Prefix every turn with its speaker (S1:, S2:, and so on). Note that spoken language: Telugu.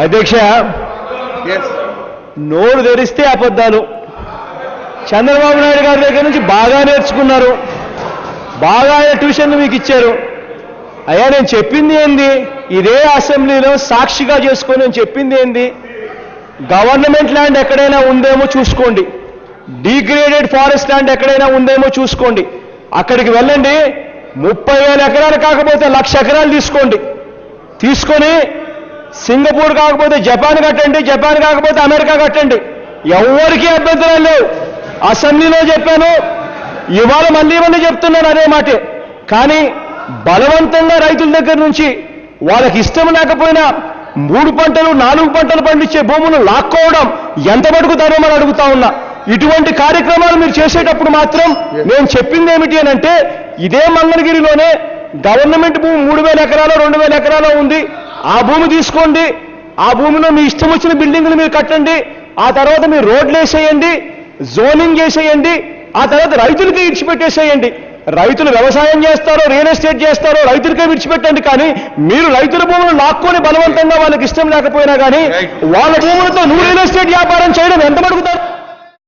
S1: అధ్యక్ష, నోరు తెరిస్తే అబద్ధాలు. చంద్రబాబు నాయుడు గారి దగ్గర నుంచి బాగా నేర్చుకున్నారు, బాగా ట్యూషన్లు మీకు ఇచ్చారు. అయ్యా నేను చెప్పింది ఏంది, ఇదే అసెంబ్లీలో సాక్షిగా చేసుకొని నేను చెప్పింది ఏంది, గవర్నమెంట్ ల్యాండ్ ఎక్కడైనా ఉందేమో చూసుకోండి, డిగ్రేడెడ్ ఫారెస్ట్ ల్యాండ్ ఎక్కడైనా ఉందేమో చూసుకోండి, అక్కడికి వెళ్ళండి. 30,000 ఎకరాలు కాకపోతే 1,00,000 ఎకరాలు తీసుకోండి, తీసుకొని సింగపూర్ కాకపోతే జపాన్ కట్టండి, జపాన్ కాకపోతే అమెరికా కట్టండి, ఎవరికి అభ్యంతరాలు లేవు. అసెంబ్లీలో చెప్పాను, ఇవాళ మళ్ళీ చెప్తున్నాను అదే మాటే. కానీ బలవంతంగా రైతుల దగ్గర నుంచి వాళ్ళకి ఇష్టం లేకపోయినా 3 పంటలు 4 పంటలు పండించే భూములు లాక్కోవడం ఎంత మటుకుతారో మనం అడుగుతా ఉన్నా. ఇటువంటి కార్యక్రమాలు మీరు చేసేటప్పుడు మాత్రం నేను చెప్పింది ఏమిటి అని అంటే, ఇదే మంగళగిరిలోనే గవర్నమెంట్ భూమి 3,000 ఎకరాలు 2,000 ఎకరాలు ఉంది, ఆ భూమి తీసుకోండి, ఆ భూమిలో మీ ఇష్టం వచ్చిన బిల్డింగ్లు మీరు కట్టండి, ఆ తర్వాత మీరు రోడ్లు వేసేయండి, జోనింగ్ చేసేయండి, ఆ తర్వాత రైతులకి విడిచిపెట్టేసేయండి. రైతులు వ్యవసాయం చేస్తారో రియల్ ఎస్టేట్ చేస్తారో రైతులకే విడిచిపెట్టండి. కానీ మీరు రైతుల భూములు లాక్కొని బలవంతంగా వాళ్ళకి ఇష్టం లేకపోయినా కానీ వాళ్ళ భూములతో నువ్వు రియల్ ఎస్టేట్ వ్యాపారం చేయడం ఎంత మడుగుతారు?